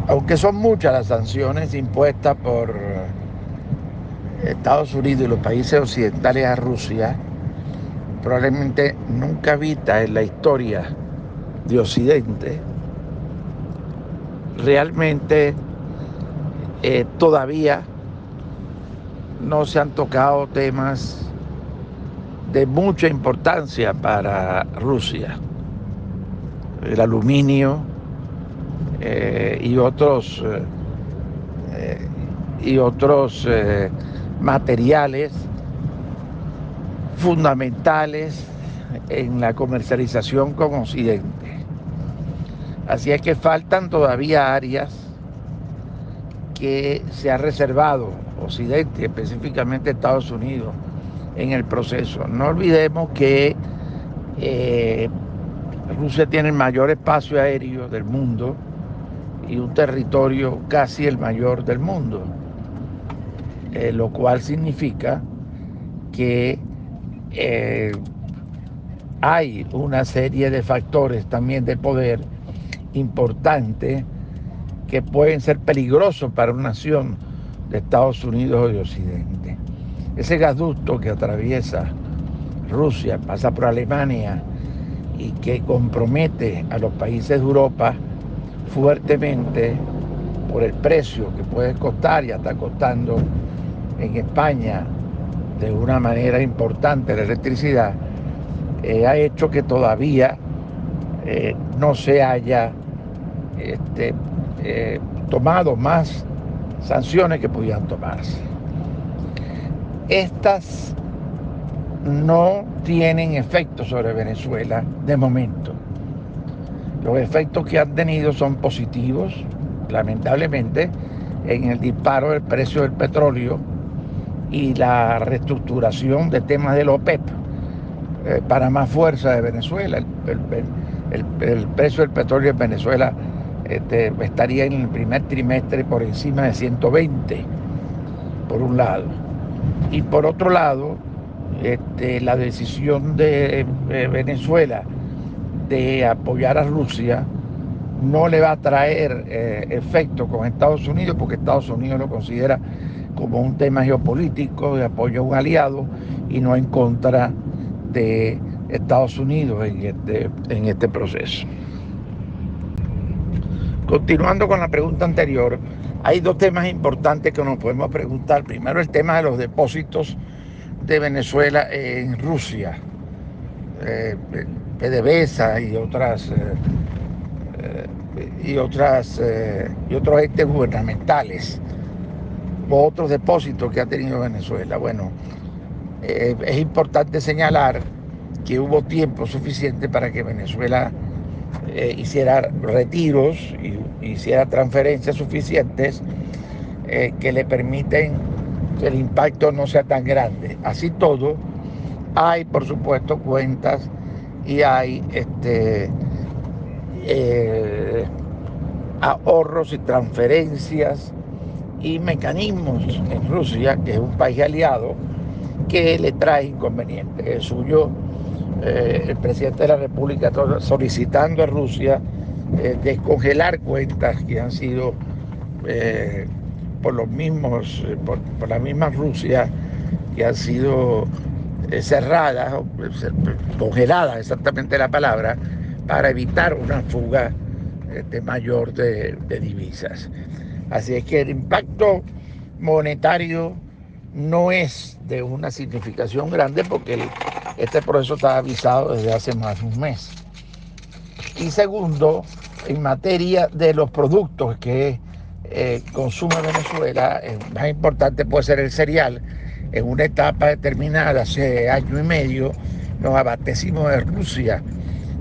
aunque son muchas las sanciones impuestas por Estados Unidos y los países occidentales a Rusia, probablemente nunca vista en la historia de Occidente, realmente todavía no se han tocado temas de mucha importancia para Rusia. El aluminio y otros materiales fundamentales en la comercialización con Occidente. Así es que faltan todavía áreas que se ha reservado Occidente, específicamente Estados Unidos, en el proceso. No olvidemos que Rusia tiene el mayor espacio aéreo del mundo y un territorio casi el mayor del mundo, lo cual significa que hay una serie de factores también de poder importantes que pueden ser peligrosos para una nación de Estados Unidos o de Occidente. Ese gasoducto que atraviesa Rusia, pasa por Alemania y que compromete a los países de Europa fuertemente por el precio que puede costar y está costando en España de una manera importante la electricidad, ha hecho que todavía no se haya tomado más sanciones que podían tomarse. Estas no tienen efecto sobre Venezuela de momento. Los efectos que han tenido son positivos, lamentablemente, en el disparo del precio del petróleo y la reestructuración de temas del OPEP para más fuerza de Venezuela. El precio del petróleo en Venezuela estaría en el primer trimestre por encima de 120, por un lado. Y por otro lado, la decisión de Venezuela de apoyar a Rusia no le va a traer efecto con Estados Unidos, porque Estados Unidos lo considera como un tema geopolítico de apoyo a un aliado y no en contra de Estados Unidos en este proceso. Continuando con la pregunta anterior, hay dos temas importantes que nos podemos preguntar. Primero, el tema de los depósitos de Venezuela en Rusia, PDVSA y otros entes gubernamentales o otros depósitos que ha tenido Venezuela. Bueno, es importante señalar que hubo tiempo suficiente para que Venezuela hiciera retiros y hiciera transferencias suficientes que le permiten que el impacto no sea tan grande. Así todo, hay por supuesto cuentas y hay ahorros y transferencias y mecanismos en Rusia, que es un país aliado, que le trae inconvenientes. Es suyo, el presidente de la República está solicitando a Rusia descongelar cuentas que han sido por la misma Rusia, que han sido cerradas, o congeladas, exactamente la palabra, para evitar una fuga mayor de divisas. Así es que el impacto monetario no es de una significación grande, porque este proceso está avisado desde hace más de un mes. Y segundo, en materia de los productos que consume Venezuela, el más importante puede ser el cereal. En una etapa determinada, hace año y medio, nos abastecimos de Rusia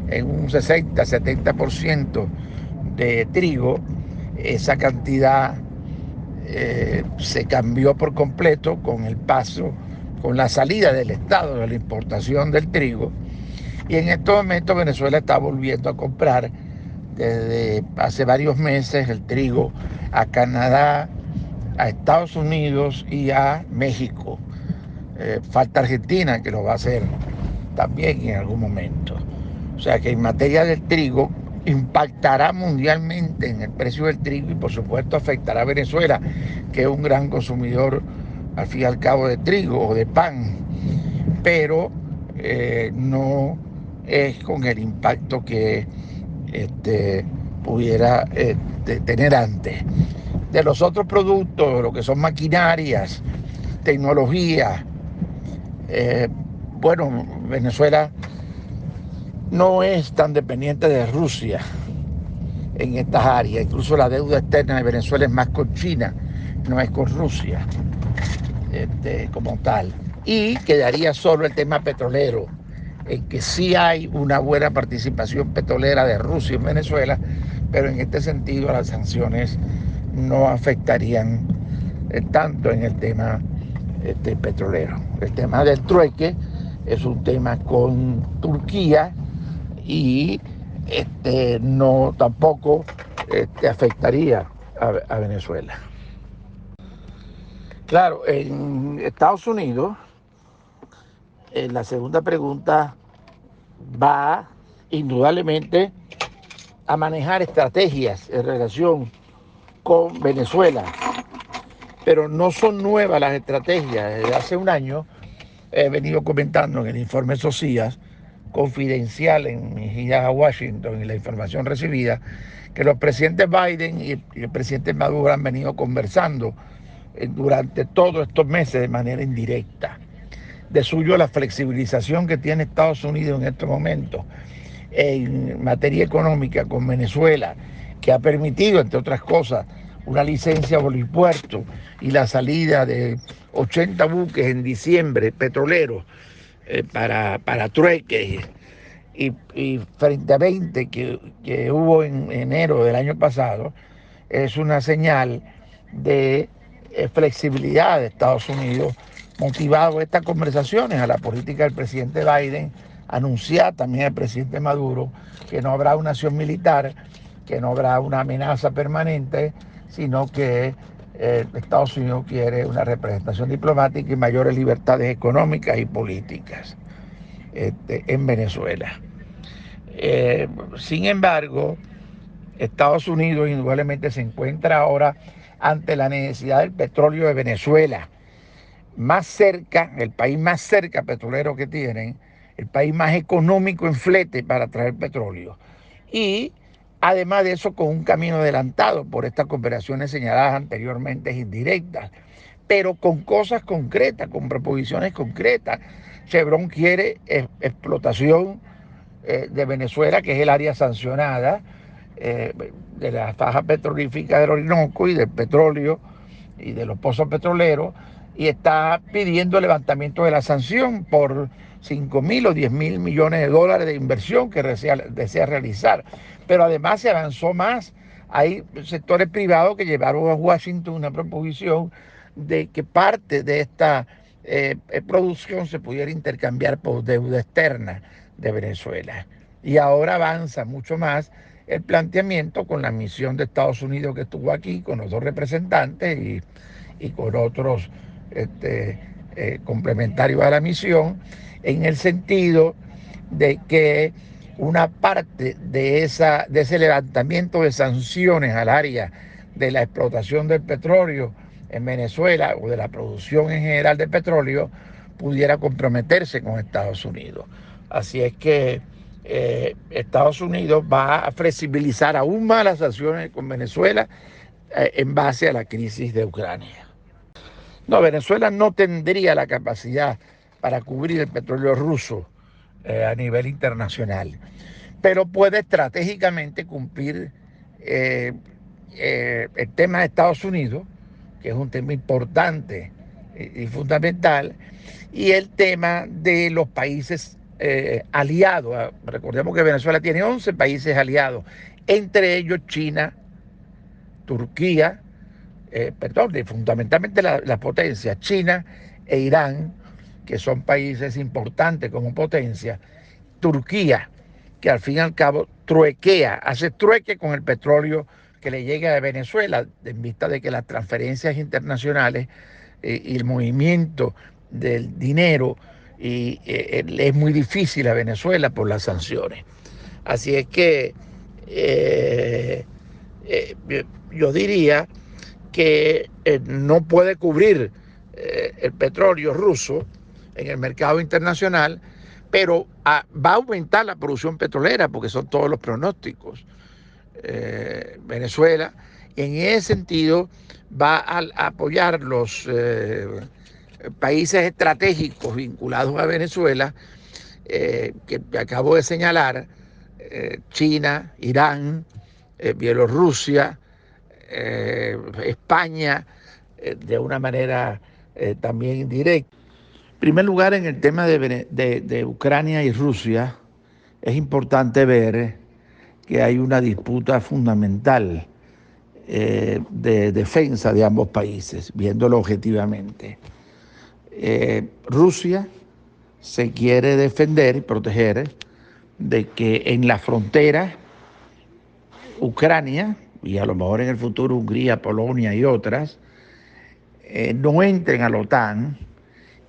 en un 60-70% de trigo. Esa cantidad se cambió por completo con la salida del Estado de la importación del trigo, y en estos momentos Venezuela está volviendo a comprar desde hace varios meses el trigo a Canadá, a Estados Unidos y a México. Falta Argentina, que lo va a hacer también en algún momento. O sea que en materia del trigo impactará mundialmente en el precio del trigo y por supuesto afectará a Venezuela, que es un gran consumidor al fin y al cabo de trigo o de pan, pero no es con el impacto que pudiera tener antes. De los otros productos, lo que son maquinarias, tecnología, bueno, Venezuela no es tan dependiente de Rusia en estas áreas. Incluso la deuda externa de Venezuela es más con China, no es con Rusia como tal. Y quedaría solo el tema petrolero, en que sí hay una buena participación petrolera de Rusia en Venezuela, pero en este sentido las sanciones no afectarían tanto en el tema petrolero. El tema del trueque es un tema con Turquía y no tampoco afectaría a Venezuela. Claro, en Estados Unidos, la segunda pregunta va indudablemente a manejar estrategias en relación con Venezuela, pero no son nuevas las estrategias. Desde hace un año he venido comentando en el informe SOCIAS confidencial en mis giras a Washington y la información recibida, que los presidentes Biden y el presidente Maduro han venido conversando durante todos estos meses de manera indirecta. De suyo la flexibilización que tiene Estados Unidos en estos momentos en materia económica con Venezuela, que ha permitido, entre otras cosas, una licencia a bolipuerto y la salida de 80 buques en diciembre petroleros para trueques y frente a 20 que hubo en enero del año pasado, es una señal de flexibilidad de Estados Unidos, motivado estas conversaciones a la política del presidente Biden, anunciar también al presidente Maduro que no habrá una acción militar, que no habrá una amenaza permanente, sino que Estados Unidos quiere una representación diplomática y mayores libertades económicas y políticas en Venezuela. Sin embargo, Estados Unidos indudablemente se encuentra ahora ante la necesidad del petróleo de Venezuela, más cerca, el país más cerca petrolero que tienen, el país más económico en flete para traer petróleo. Y además de eso, con un camino adelantado por estas cooperaciones señaladas anteriormente indirectas, pero con cosas concretas, con proposiciones concretas. Chevron quiere explotación de Venezuela, que es el área sancionada de la faja petrolífica del Orinoco y del petróleo y de los pozos petroleros, y está pidiendo el levantamiento de la sanción por 5.000 o 10.000 millones de dólares de inversión que desea realizar. Pero además se avanzó más. Hay sectores privados que llevaron a Washington una proposición de que parte de esta producción se pudiera intercambiar por deuda externa de Venezuela. Y ahora avanza mucho más el planteamiento con la misión de Estados Unidos que estuvo aquí, con los dos representantes y con otros complementarios a la misión, en el sentido de que una parte de ese levantamiento de sanciones al área de la explotación del petróleo en Venezuela o de la producción en general de petróleo pudiera comprometerse con Estados Unidos. Así es que Estados Unidos va a flexibilizar aún más las sanciones con Venezuela en base a la crisis de Ucrania. No, Venezuela no tendría la capacidad para cubrir el petróleo ruso a nivel internacional, pero puede estratégicamente cumplir el tema de Estados Unidos, que es un tema importante y fundamental, y el tema de los países aliados. Recordemos que Venezuela tiene 11 países aliados, entre ellos China, Turquía, fundamentalmente las potencias, China e Irán, que son países importantes como potencia, Turquía, que al fin y al cabo hace trueque con el petróleo que le llega de Venezuela, en vista de que las transferencias internacionales y el movimiento del dinero es muy difícil a Venezuela por las sanciones. Así es que yo diría que no puede cubrir el petróleo ruso en el mercado internacional, pero va a aumentar la producción petrolera, porque son todos los pronósticos. Venezuela, y en ese sentido va a apoyar los países estratégicos vinculados a Venezuela, que acabo de señalar, China, Irán, Bielorrusia, España, de una manera también indirecta. En primer lugar, en el tema de Ucrania y Rusia, es importante ver que hay una disputa fundamental de defensa de ambos países, viéndolo objetivamente. Rusia se quiere defender y proteger de que en la frontera Ucrania, y a lo mejor en el futuro Hungría, Polonia y otras, no entren a la OTAN,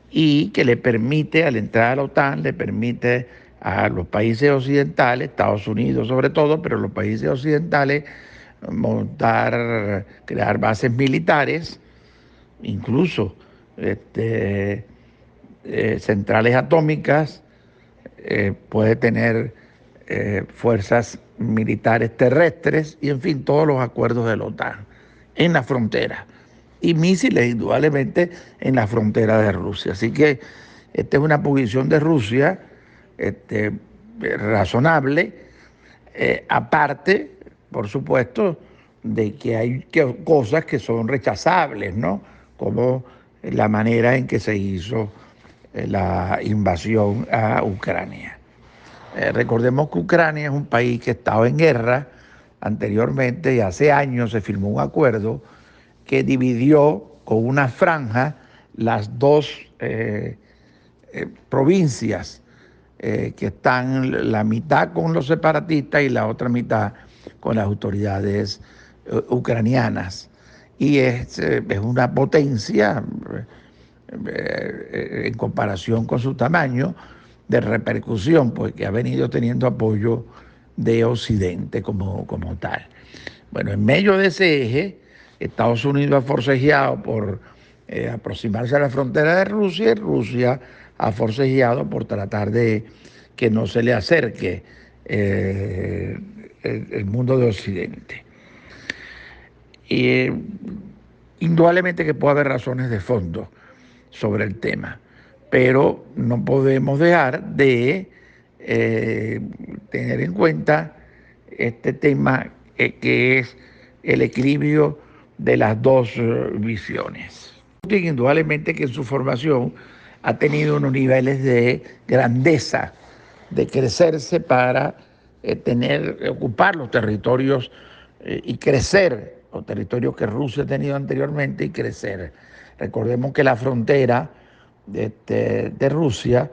y que le permite, al entrar a la OTAN, le permite a los países occidentales, Estados Unidos sobre todo, pero los países occidentales, crear bases militares, incluso centrales atómicas, puede tener fuerzas militares terrestres y, en fin, todos los acuerdos de la OTAN en la frontera, y misiles indudablemente en la frontera de Rusia. Así que esta es una posición de Rusia razonable, aparte, por supuesto, de que hay cosas que son rechazables, ¿no? Como la manera en que se hizo la invasión a Ucrania. Recordemos que Ucrania es un país que estaba en guerra anteriormente, y hace años se firmó un acuerdo que dividió con una franja las dos provincias, que están la mitad con los separatistas y la otra mitad con las autoridades ucranianas. Y es una potencia en comparación con su tamaño, de repercusión, pues, que ha venido teniendo apoyo de Occidente como tal. Bueno, en medio de ese eje, Estados Unidos ha forcejeado por aproximarse a la frontera de Rusia, y Rusia ha forcejeado por tratar de que no se le acerque el mundo de Occidente. Y indudablemente que puede haber razones de fondo sobre el tema, pero no podemos dejar de tener en cuenta este tema que es el equilibrio de las dos visiones. Putin, indudablemente que en su formación ha tenido unos niveles de grandeza, de crecerse para ocupar los territorios y crecer, los territorios que Rusia ha tenido anteriormente, y crecer. Recordemos que la frontera de Rusia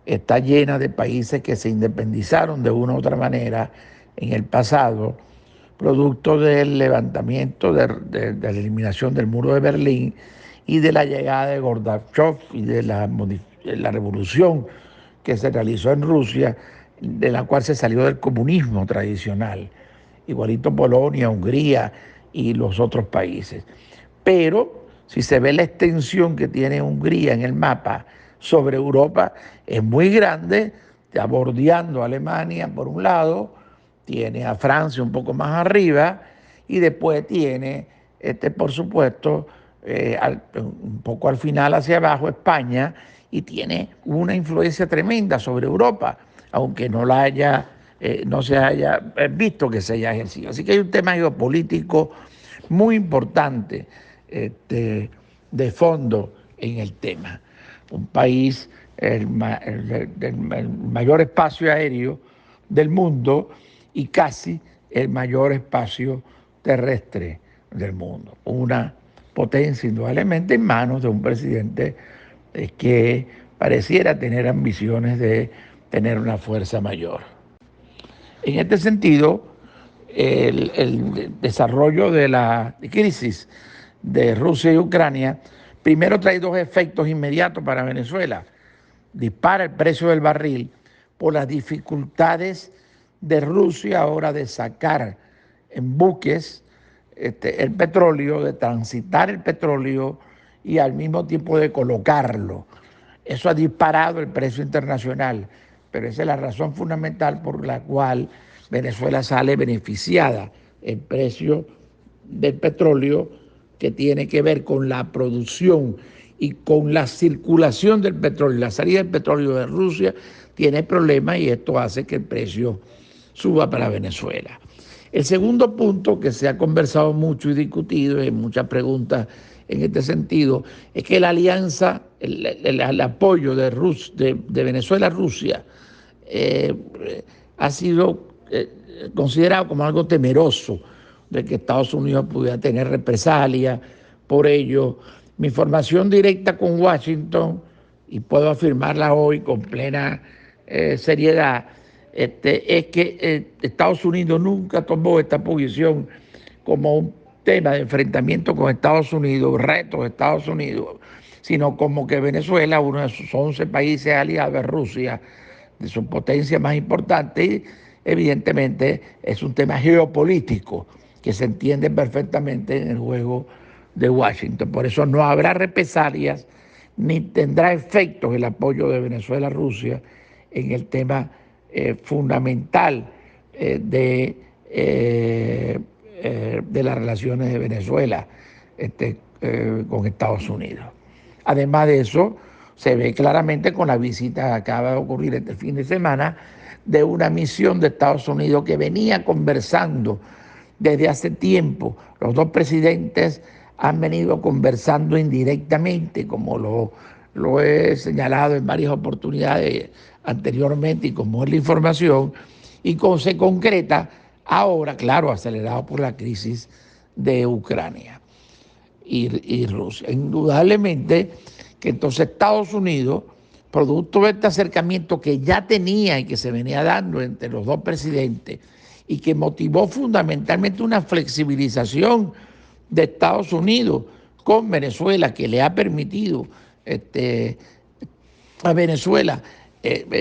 está llena de países que se independizaron de una u otra manera en el pasado, producto del levantamiento, de la eliminación del muro de Berlín y de la llegada de Gorbachev y de la revolución que se realizó en Rusia, de la cual se salió del comunismo tradicional, igualito Polonia, Hungría y los otros países. Pero si se ve la extensión que tiene Hungría en el mapa sobre Europa, es muy grande, ya bordeando a Alemania por un lado, tiene a Francia un poco más arriba, y después tiene, por supuesto, un poco al final hacia abajo España, y tiene una influencia tremenda sobre Europa, aunque no se haya visto que se haya ejercido. Así que hay un tema geopolítico muy importante de fondo en el tema. Un país, el mayor espacio aéreo del mundo y casi el mayor espacio terrestre del mundo. Una potencia indudablemente en manos de un presidente que pareciera tener ambiciones de tener una fuerza mayor. En este sentido, el desarrollo de la crisis de Rusia y Ucrania primero trae dos efectos inmediatos para Venezuela. Dispara el precio del barril por las dificultades de Rusia ahora de sacar en buques el petróleo, de transitar el petróleo y al mismo tiempo de colocarlo. Eso ha disparado el precio internacional, pero esa es la razón fundamental por la cual Venezuela sale beneficiada. El precio del petróleo, que tiene que ver con la producción y con la circulación del petróleo, la salida del petróleo de Rusia, tiene problemas y esto hace que el precio suba para Venezuela. El segundo punto que se ha conversado mucho y discutido, y muchas preguntas en este sentido, es que la alianza, el apoyo de Venezuela a Rusia ha sido considerado como algo temeroso de que Estados Unidos pudiera tener represalias por ello. Mi información directa con Washington, y puedo afirmarla hoy con plena seriedad, es que Estados Unidos nunca tomó esta posición como un tema de enfrentamiento con Estados Unidos, retos de Estados Unidos, sino como que Venezuela, uno de sus 11 países aliados a Rusia, de su potencia más importante, y evidentemente es un tema geopolítico que se entiende perfectamente en el juego de Washington. Por eso no habrá represalias ni tendrá efectos el apoyo de Venezuela a Rusia en el tema fundamental de las relaciones de Venezuela con Estados Unidos. Además de eso, se ve claramente con la visita que acaba de ocurrir este fin de semana de una misión de Estados Unidos que venía conversando desde hace tiempo. Los dos presidentes han venido conversando indirectamente, como lo he señalado en varias oportunidades anteriormente y como es la información, y se concreta ahora, claro, acelerado por la crisis de Ucrania y Rusia. Indudablemente que entonces Estados Unidos, producto de este acercamiento que ya tenía y que se venía dando entre los dos presidentes y que motivó fundamentalmente una flexibilización de Estados Unidos con Venezuela, que le ha permitido a Venezuela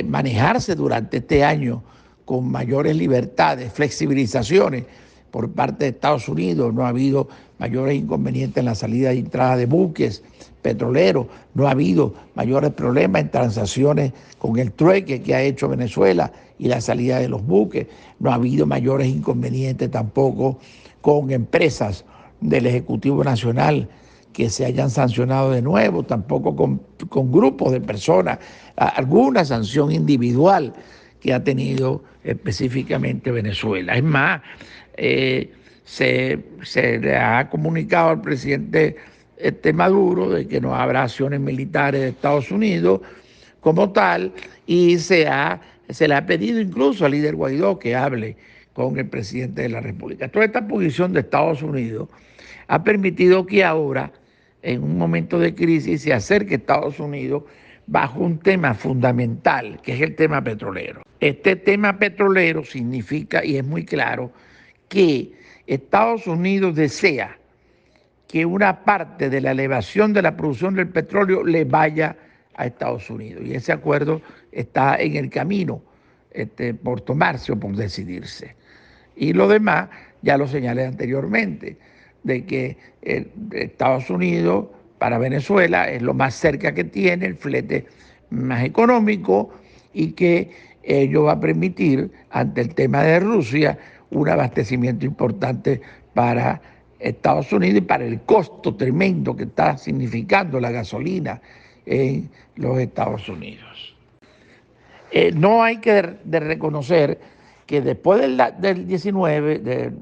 manejarse durante este año con mayores libertades, flexibilizaciones por parte de Estados Unidos. No ha habido mayores inconvenientes en la salida y entrada de buques petroleros, no ha habido mayores problemas en transacciones con el trueque que ha hecho Venezuela y la salida de los buques, no ha habido mayores inconvenientes tampoco con empresas del Ejecutivo Nacional que se hayan sancionado de nuevo, tampoco con grupos de personas, alguna sanción individual que ha tenido específicamente Venezuela. Es más, se le ha comunicado al presidente Maduro de que no habrá acciones militares de Estados Unidos como tal, y se le ha pedido incluso al líder Guaidó que hable con el presidente de la República. Toda esta posición de Estados Unidos ha permitido que ahora, en un momento de crisis, se acerque Estados Unidos bajo un tema fundamental, que es el tema petrolero. Este tema petrolero significa, y es muy claro, que Estados Unidos desea que una parte de la elevación de la producción del petróleo le vaya a Estados Unidos. Y ese acuerdo está en el camino por tomarse o por decidirse. Y lo demás, ya lo señalé anteriormente, de que Estados Unidos para Venezuela es lo más cerca que tiene, el flete más económico, y que ello va a permitir, ante el tema de Rusia, un abastecimiento importante para Estados Unidos y para el costo tremendo que está significando la gasolina en los Estados Unidos. No hay que reconocer que después del 19, del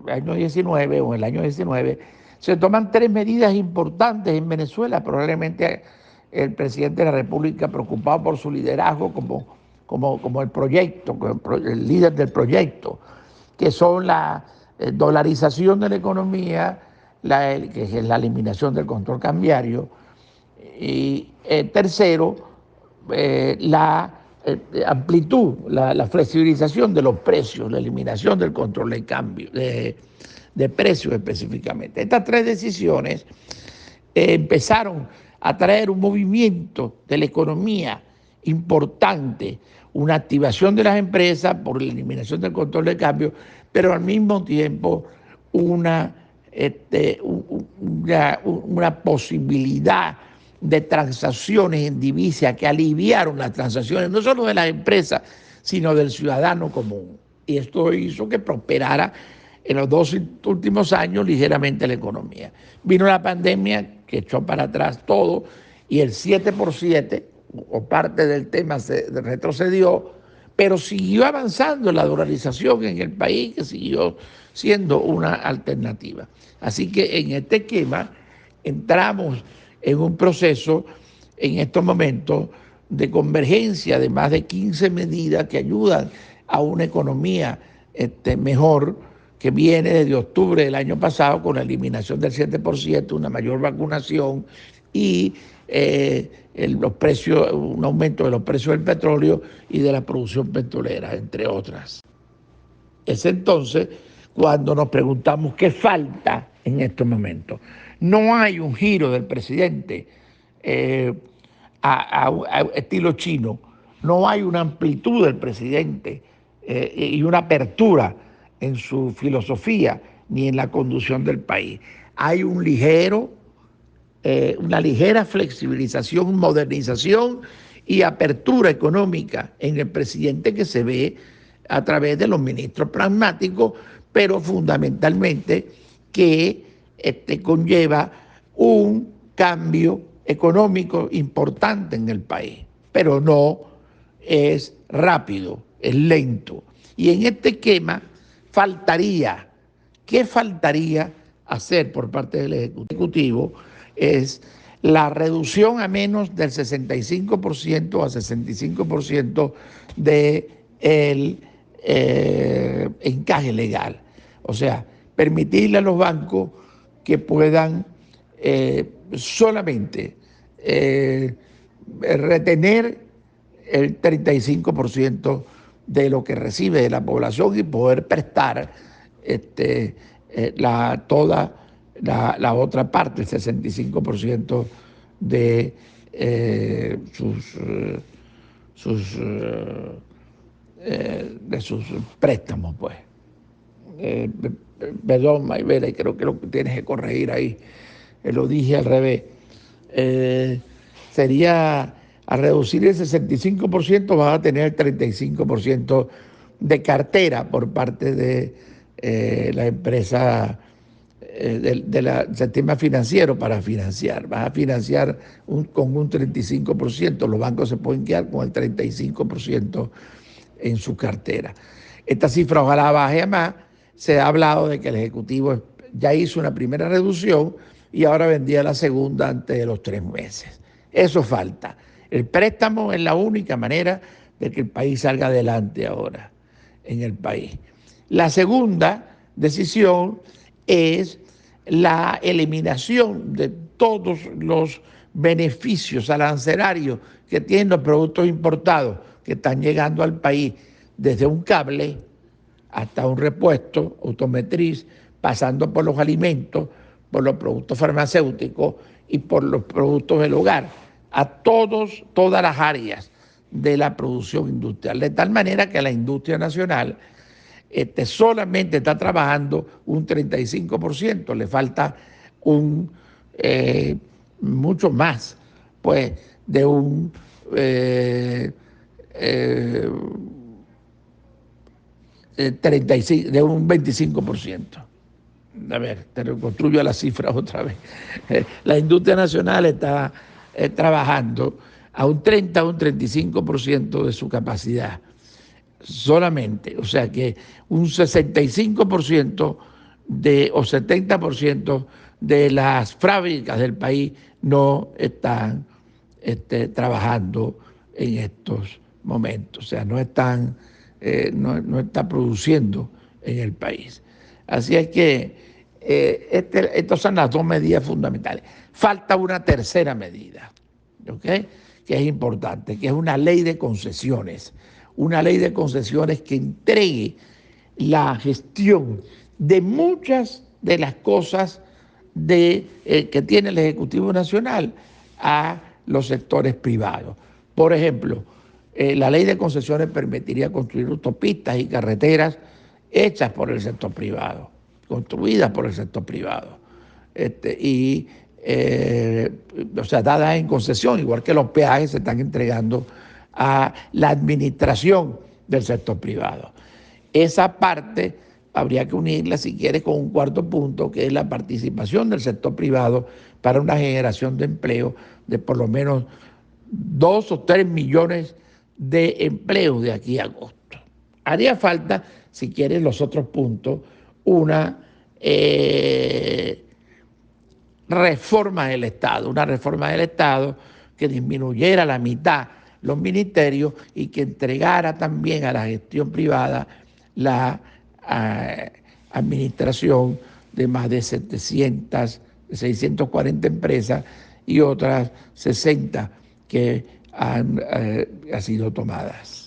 año 19 o el año 19, se toman 3 medidas importantes en Venezuela. Probablemente el presidente de la República, preocupado por su liderazgo como el proyecto, el líder del proyecto, que son la dolarización de la economía, que es la eliminación del control cambiario, y tercero, la amplitud, la flexibilización de los precios, la eliminación del control de cambio, de precios específicamente. Estas 3 decisiones empezaron a traer un movimiento de la economía importante, una activación de las empresas por la eliminación del control de cambio, pero al mismo tiempo una posibilidad de transacciones en divisa que aliviaron las transacciones, no solo de las empresas, sino del ciudadano común. Y esto hizo que prosperara en los 2 últimos años ligeramente la economía. Vino la pandemia que echó para atrás todo y el 7x7, o parte del tema, se retrocedió, pero siguió avanzando la dolarización en el país, que siguió siendo una alternativa. Así que en este esquema entramos en un proceso en estos momentos de convergencia de más de 15 medidas que ayudan a una economía mejor, que viene desde octubre del año pasado con la eliminación del 7%, una mayor vacunación y los precios, un aumento de los precios del petróleo y de la producción petrolera, entre otras. Es entonces cuando nos preguntamos qué falta en estos momentos. No hay un giro del presidente a estilo chino, no hay una amplitud del presidente y una apertura en su filosofía ni en la conducción del país. Hay una ligera flexibilización, modernización y apertura económica en el presidente que se ve a través de los ministros pragmáticos, pero fundamentalmente que conlleva un cambio económico importante en el país, pero no es rápido, es lento. Y en este esquema ¿qué faltaría hacer por parte del Ejecutivo? Es la reducción a menos del 65% a 65% del encaje legal. O sea, permitirle a los bancos que puedan solamente retener el 35% de lo que recibe de la población y poder prestar toda la otra parte, el 65% de sus préstamos, pues. Perdón, Maybela, y creo que lo que tienes que corregir ahí, lo dije al revés. Sería, a reducir el 65%, vas a tener el 35% de cartera por parte de la empresa del sistema financiero para financiar. Vas a financiar con un 35%, los bancos se pueden quedar con el 35% en su cartera. Esta cifra ojalá baje a más. Se ha hablado de que el Ejecutivo ya hizo una primera reducción y ahora vendría la segunda antes de los 3 meses. Eso falta. El préstamo es la única manera de que el país salga adelante ahora en el país. La segunda decisión es la eliminación de todos los beneficios arancelarios que tienen los productos importados que están llegando al país, desde un cable hasta un repuesto, automotriz, pasando por los alimentos, por los productos farmacéuticos y por los productos del hogar, a todas las áreas de la producción industrial, de tal manera que la industria nacional solamente está trabajando un 35%, le falta mucho más, pues, de un 25%. A ver, te reconstruyo las cifras otra vez. La industria nacional está trabajando a un 30 a un 35% de su capacidad solamente. O sea que un 65% o 70% de las fábricas del país no están trabajando en estos momentos. O sea, no está produciendo en el país. Así es que estas son las 2 medidas fundamentales. Falta una tercera medida, ¿ok?, que es importante, que es una ley de concesiones. Una ley de concesiones que entregue la gestión de muchas de las cosas que tiene el Ejecutivo Nacional a los sectores privados. Por ejemplo, La ley de concesiones permitiría construir autopistas y carreteras hechas por el sector privado, construidas por el sector privado, o sea, dadas en concesión, igual que los peajes se están entregando a la administración del sector privado. Esa parte habría que unirla, si quiere, con un cuarto punto, que es la participación del sector privado para una generación de empleo de por lo menos 2 o 3 millones de empleos de aquí a agosto. Haría falta, si quieren los otros puntos, una reforma del Estado que disminuyera la mitad los ministerios y que entregara también a la gestión privada la administración de más de 640 empresas y otras 60 que han sido tomadas.